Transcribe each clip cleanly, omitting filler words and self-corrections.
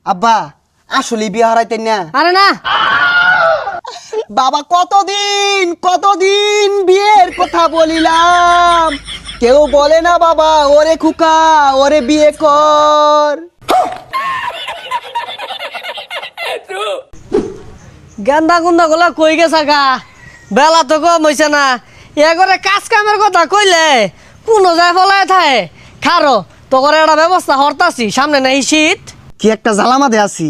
আব্বা আসলে বিয়ে হারাইতেন না? আরে না, বাবা কতদিন বিয়ের কথা বলিলাম, কেউ বলে না বাবা ওরে খুকা ওরে বিয়ে কর। গেন্দা গুন্দা গুলা কই গেছা গা, বেলা তো কম হইছে না। এ করে কাজ কামের কথা কইলে কোনো যায় ফলায় থাকে। খারো তো করে একটা ব্যবস্থা হরতাছি, সামনে নাই শীত। কি একটা জ্বালামাতে আছি,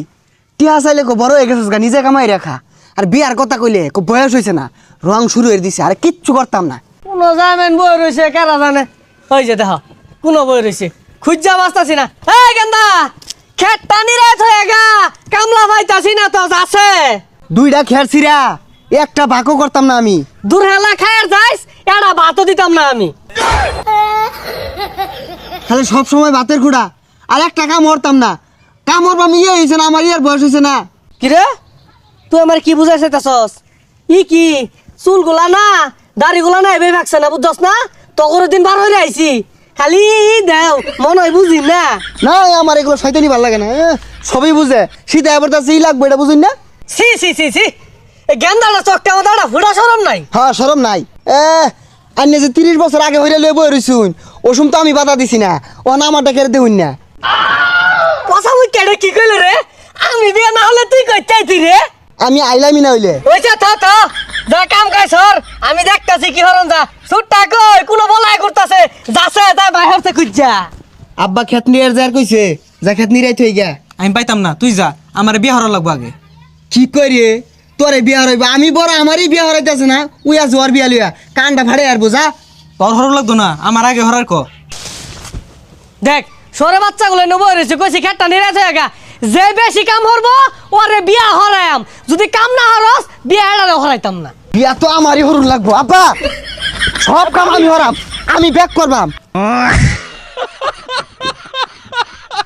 টিয়া চাইলে কো বড় হয়ে গেছিস গা, নিজে কামাই রাখা। আর বিয়ার কথা কইলে কো বয়স হয়েছে না, রং শুরু হয়ে দিছে, আর কিচ্ছু করতাম না। কোনো জামেন বই রয়েছে কেরা জানে। ওই যে দেখ কোনো বই রয়েছে, খুঁজা বাঁচতাছি না। এই গেন্দা খেত টানি রাত হয়ে গা, কামলা পাইতাছি না তো আছে। দুইটা খের ছিরা একটা ভাগও করতাম না আমি। দূর হেলা খায়ার যাইস, এটা ভাতও দিতাম না আমি। খালি সব সময় ভাতের খুঁড়া, আর একটা কাম করতাম না। কাম করবাম ইয়ে হয়েছে না, আমার ইয়ার বয়স হয়েছে না। কিরে তুই আমার কি বুঝাইছে তাছস? ই কি চুলগুলা না দাড়িগুলা না এভাবে ভাগছে না, বুঝছস না? তগর দিন বার হয়ে আইছি, খালি দেও মন হয় বুঝি না। না আমার এগুলো শয়তানি ভালো লাগে না, সবই বুঝে। শীতে এবার তার সেই লাগবে এটা বুঝুন না। সি সি সি সি, এই গেন্দাটা চকটা আমার দাঁড়া ফুটা সরম নাই। হ্যাঁ সরম নাই। আন্নে যে 30 বছর আগে হইলে লয়ে বই রইছুন, ওসুম তো আমি বাধা দিছি না, ও না আমারটা কেড়ে দেউন না। পচা মুই কেডে কি কইলে রে? আমি বিয়ে না হলে তুই কই চাইতি রে? আমি আইলামি না হইলে। ওইটা থা যা কাম কাজ সর, আমি দেখতাছি কি হরন যা। সুটটা কই কোনো বলাই করতাছে, যাছে যা বাইরে খুঁজা। আব্বা খেত নিয়ে যার কইছে, যা খেত নিরাই থই গা। আমি পাইতাম না, তুই যা, আমার বিয়ে হওয়ার লাগবো আগে। কি করি তোরে বিয়া হইব? আমি বড়, আমারই বিয়া হরাইতেছে না। উই আজ ওর বিয়া লইয়া কানটা ফাড়ে আর বোঝা। তোর হওয়ার লাগতো না, আমার আগে হরার ক। দেখ সরে বাচ্চাগুলো নেবো রয়েছে, কইছি খেটটা নিয়ে রাখতে গা। যে বেশি কাম হরবো ওরে বিয়া হরায়াম, যদি কাম না হরস বিয়া এড়ারে হরাইতাম না। বিয়া তো আমারই হরুন লাগবো আব্বা, সব কাম আমি হরাম, আমি ব্যাক করবাম।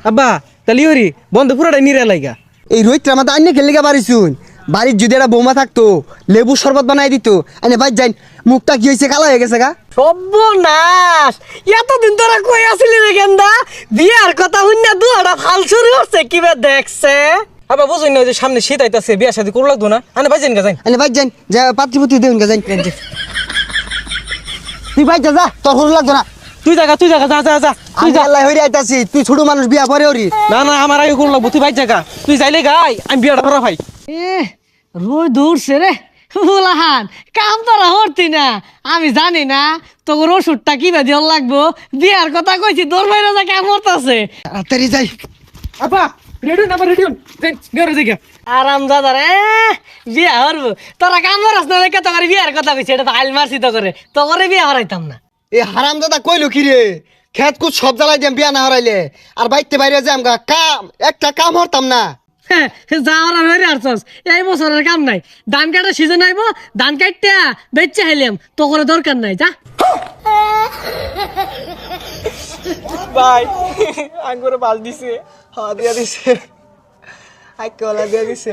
আব্বা তাহলে ওরি বন্ধ পুরাটাই নিরে লাইগা। এই রোহিতটা আমাদের আইনে খেলে গা বাড়িছুন। বাড়ির যদি একটা বৌমা থাকতো, লেবু শরবত বানাই দিত। আইনে বাইর যাই, মুখটা কি হয়েছে, কালো হয়ে গেছে গা। সর্বনাশ, এতদিন তোরা কই আসলি রে গেন্দা? বিয়ার কথা হইনা দুয়াটা ফাল শুরু হচ্ছে কিবা দেখছে। আব্বা বুঝুন না, ওই যে সামনে শীত আইতাছে, বিয়া শাদি করু লাগতো না। আনে ভাই যাই গা যাই। আইনে বাইর যাই, যা পাত্রীপত্রী দেউন গা যাই। তুই বাইর যা, তোর হরুন লাগতো না। তুই জায়গা যা যা যা, তুই তুই যা। আল্লাহ হইরে আইতাছি, তুই ছোট মানুষ বিয়া পরে ওরি। না না আমার আগে করু লাগবো, তুই ভাই জায়গা, তুই যাইলে গাই, আমি বিয়াটা করা ভাই। এ রোজ দৌড়ছে রে বুলাহান, কাম তোরা হরতি না। আমি জানি না তোর ওষুধটা কিবা দিয়ে লাগবো। বিয়ার কথা কইছি, তোর বাইরে যা কাম হরতাছে। তাড়াতাড়ি যাই। আব্বা রেডি না, রেডি গেরে যাই গা। আরাম দাদা রে, বিয়া হরবো। তোরা কাম হরস না লেখা তোর বিয়ার কথা কইছি, এটা তো আইল মারছি তো করে, তো করে বিয়া হরাইতাম না। এ হারাম দাদা কইলো কি রে, খেত কুত সব জ্বালাই দিম বিয়া না হারাইলে। আর বাইতে বাইরে যাম গা, কাম একটা কাম হরতাম না। যা ওরা হয়ে আসছস, এই বছরের কাম নাই। ধান কাটার সিজন আইব, ধান কাটতে বেচে হাইলাম, তো করে দরকার নাই। যা ভাই আঙ্গুরে বাল দিছে। হ্যাঁ দিয়া দিছে, আই কলা দিয়া দিছে।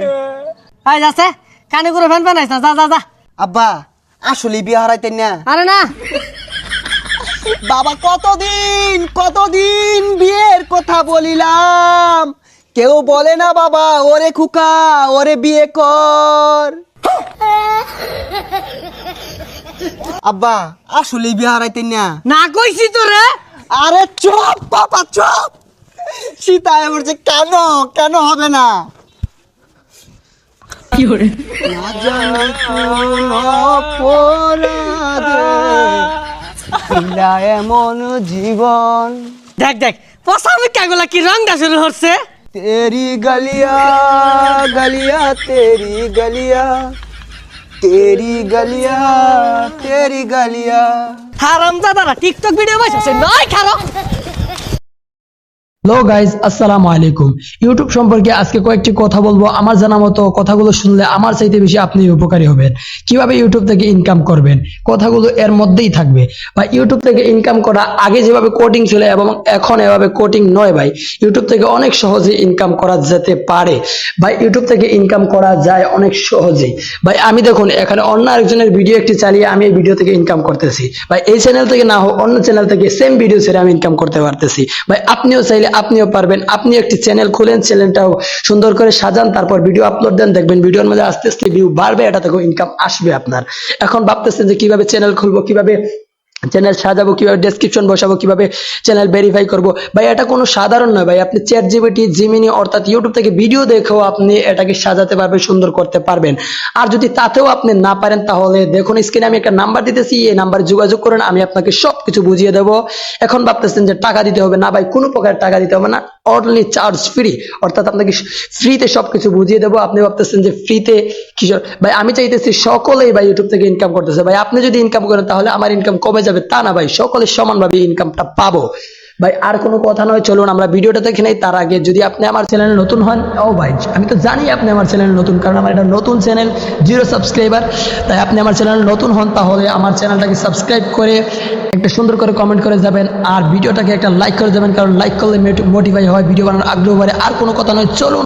আই যাচ্ছে কানে করে ফ্যান ফ্যান আইস না, যা যা যা। আব্বা আসলে বিয়া হারাইতেন না? আরে না, বাবা কতদিন বিয়ের কথা বলিলাম, কেউ বলে না বাবা ওরে খুকা ওরে বিয়ে কর। আব্বা আসলে বিয়ে হারাইতেন না? না কইছি তো রে। আরে চুপ বাবা চুপ, সীতা বলছে কেন হবে না? কি করে না জানি কোন অপরাধে দিলা এমন জীবন। দেখ দেখ পচা মিকাগুলা কি রংটা শুরু হচ্ছে। तेरी गलियां गलियां तेरी गलियां तेरी गलियां तेरी गलियां। হারাম দাদারা টিকটক ভিডিও বানাইছে নয় খারো। হ্যালো গাইজ, আসসালামু আলাইকুম। ইউটিউব সম্পর্কে আজকে কয়েকটি কথা বলবো। আমার জানা মতো কথাগুলো শুনলে আমার চাইতে বেশি আপনি উপকারী হবেন। কিভাবে ইউটিউব থেকে ইনকাম করবেন, কথাগুলো এর মধ্যেই থাকবে। বা ইউটিউব থেকে ইনকাম করা আগে যেভাবে কোডিং ছিল এবং এখন এভাবে কোডিং নয় ভাই। ইউটিউব থেকে অনেক সহজে ইনকাম করা যেতে পারে ভাই, ইউটিউব থেকে ইনকাম করা যায় অনেক সহজেই ভাই। আমি দেখুন এখানে অন্য আরেকজনের ভিডিও একটি চালিয়ে আমি এই ভিডিও থেকে ইনকাম করতেছি ভাই। এই চ্যানেল থেকে না হোক অন্য চ্যানেল থেকে সেম ভিডিও ছেড়ে আমি ইনকাম করতে পারতেছি ভাই। আপনিও চাইলে আপনিও পারবেন। আপনি একটি চ্যানেল খুলেন, চ্যানেলটাও সুন্দর করে সাজান, তারপর ভিডিও আপলোড দেন, দেখবেন ভিডিওর মধ্যে আস্তে আস্তে ভিউ বাড়বে, এটা থেকেও ইনকাম আসবে আপনার। এখন ভাবতেছেন যে কিভাবে চ্যানেল খুলবো, কিভাবে চ্যানেল সাজাবো, কিভাবে ডেসক্রিপশন বসাবো, কিভাবে চ্যানেল ভেরিফাই করব। ভাই এটা কোনো সাধারণ নয় ভাই, আপনি চ্যাট জিপিটি, জিমিনি অর্থাৎ ইউটিউব থেকে ভিডিও দেখেও আপনি এটাকে সাজাতে পারবেন, সুন্দর করতে পারবেন। আর যদি তাতেও আপনি না পারেন তাহলে দেখুন স্ক্রিনে আমি একটা নাম্বার দিতেছি, এই নাম্বারে যোগাযোগ করেন, আমি আপনাকে সবকিছু বুঝিয়ে দেবো। এখন ভাবতেছেন যে টাকা দিতে হবে, না ভাই কোনো প্রকার টাকা দিতে হবে না, অনলি চার্জ ফ্রি, অর্থাৎ আপনাকে ফ্রিতে সবকিছু বুঝিয়ে দেবো। আপনি ভাবতেছেন যে ফ্রিতে কিশোর ভাই, আমি চাইতেছি সকলেই ভাই ইউটিউব থেকে ইনকাম করতেছে। ভাই আপনি যদি ইনকাম করেন তাহলে আমার ইনকাম কমে যাবে তা না ভাই, সকলে সমানভাবে ইনকামটা পাবো। ভাই আর কোনো কথা নয়, চলুন আমরা ভিডিওটা দেখে নেই। তার আগে যদি আপনি আমার চ্যানেলে নতুন হন, ও ভাই আমি তো জানি আপনি আমার চ্যানেলে নতুন, কারণ আমার এটা নতুন চ্যানেল, 0 সাবস্ক্রাইবার। তাই আপনি আমার চ্যানেলে নতুন হন তাহলে আমার চ্যানেলটাকে সাবস্ক্রাইব করে একটা সুন্দর করে কমেন্ট করে যাবেন, আর ভিডিওটাকে একটা লাইক করে যাবেন, কারণ লাইক করলে মোটিফাই হয়, ভিডিও বানানোর আগ্রহ বাড়ে। আর কোনো কথা নয়, চলুন